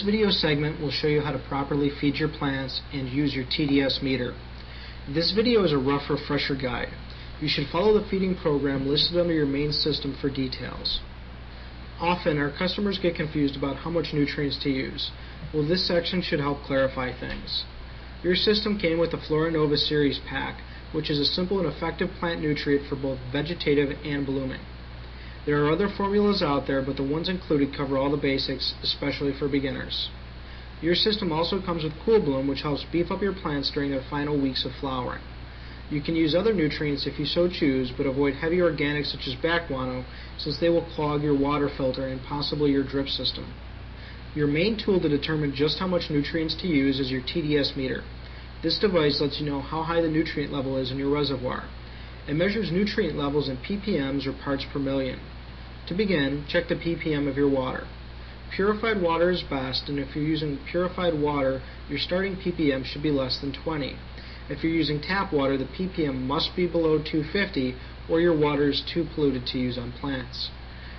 This video segment will show you how to properly feed your plants and use your TDS meter. This video is a rough refresher guide. You should follow the feeding program listed under your main system for details. Often our customers get confused about how much nutrients to use. Well, this section should help clarify things. Your system came with the FloraNova series pack, which is a simple and effective plant nutrient for both vegetative and blooming. There are other formulas out there, but the ones included cover all the basics, especially for beginners. Your system also comes with Cool Bloom, which helps beef up your plants during their final weeks of flowering. You can use other nutrients if you so choose, but avoid heavy organics such as backguano, since they will clog your water filter and possibly your drip system. Your main tool to determine just how much nutrients to use is your TDS meter. This device lets you know how high the nutrient level is in your reservoir. It measures nutrient levels in ppms or parts per million. To begin, check the ppm of your water. Purified water is best, and if you're using purified water, your starting ppm should be less than 20. If you're using tap water, the ppm must be below 250, or your water is too polluted to use on plants.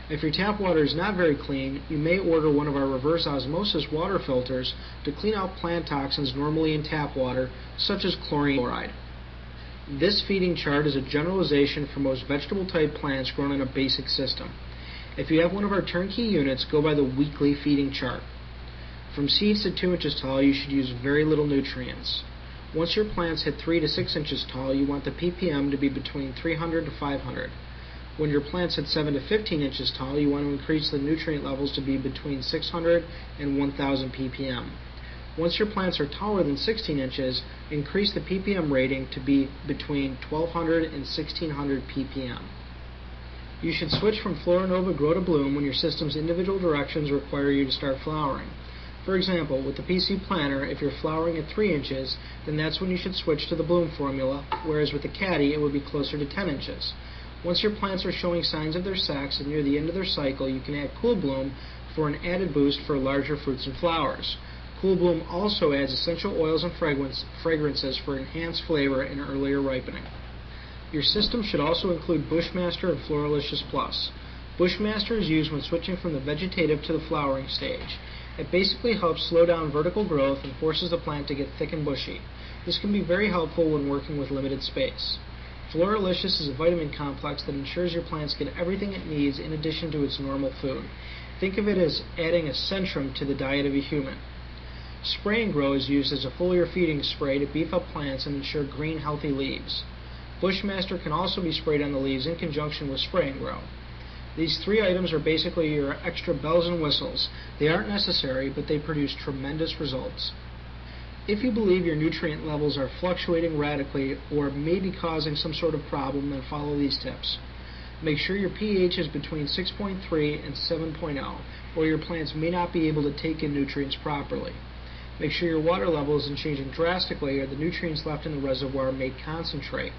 If your tap water is not very clean, you may order one of our reverse osmosis water filters to clean out plant toxins normally in tap water, such as chlorine chloride. This feeding chart is a generalization for most vegetable-type plants grown in a basic system. If you have one of our turnkey units, go by the weekly feeding chart. From seeds to 2 inches tall, you should use very little nutrients. Once your plants hit 3 to 6 inches tall, you want the ppm to be between 300 to 500. When your plants hit 7 to 15 inches tall, you want to increase the nutrient levels to be between 600 and 1000 ppm. Once your plants are taller than 16 inches, increase the ppm rating to be between 1200 and 1600 ppm. You should switch from FloraNova Grow to Bloom when your system's individual directions require you to start flowering. For example, with the PC Planner, if you're flowering at 3 inches, then that's when you should switch to the Bloom formula, whereas with the Caddy it would be closer to 10 inches. Once your plants are showing signs of their sacs and near the end of their cycle, you can add Cool Bloom for an added boost for larger fruits and flowers. Cool Bloom also adds essential oils and fragrances for enhanced flavor and earlier ripening. Your system should also include Bushmaster and Floralicious Plus. Bushmaster is used when switching from the vegetative to the flowering stage. It basically helps slow down vertical growth and forces the plant to get thick and bushy. This can be very helpful when working with limited space. Floralicious is a vitamin complex that ensures your plants get everything it needs in addition to its normal food. Think of it as adding a Centrum to the diet of a human. Spray and Grow is used as a foliar feeding spray to beef up plants and ensure green, healthy leaves. Bushmaster can also be sprayed on the leaves in conjunction with Spray and Grow. These 3 items are basically your extra bells and whistles. They aren't necessary, but they produce tremendous results. If you believe your nutrient levels are fluctuating radically or may be causing some sort of problem, then follow these tips. Make sure your pH is between 6.3 and 7.0, or your plants may not be able to take in nutrients properly. Make sure your water level isn't changing drastically, or the nutrients left in the reservoir may concentrate.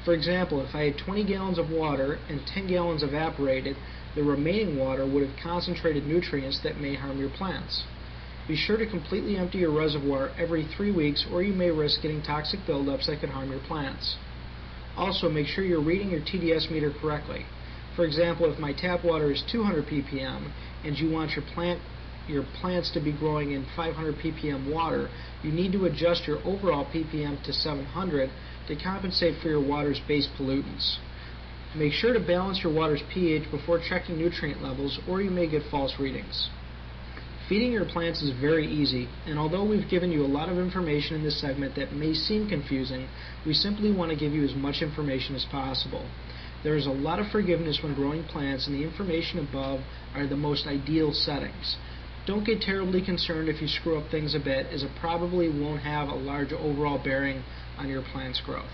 For example, if I had 20 gallons of water and 10 gallons evaporated, the remaining water would have concentrated nutrients that may harm your plants. Be sure to completely empty your reservoir every 3 weeks, or you may risk getting toxic buildups that could harm your plants. Also, make sure you're reading your TDS meter correctly. For example, if my tap water is 200 ppm and you want your plants to be growing in 500 ppm water, you need to adjust your overall ppm to 700 to compensate for your water's base pollutants. Make sure to balance your water's pH before checking nutrient levels, or you may get false readings. Feeding your plants is very easy, and although we've given you a lot of information in this segment that may seem confusing, we simply want to give you as much information as possible. There is a lot of forgiveness when growing plants, and the information above are the most ideal settings. Don't get terribly concerned if you screw up things a bit, as it probably won't have a large overall bearing on your plant's growth.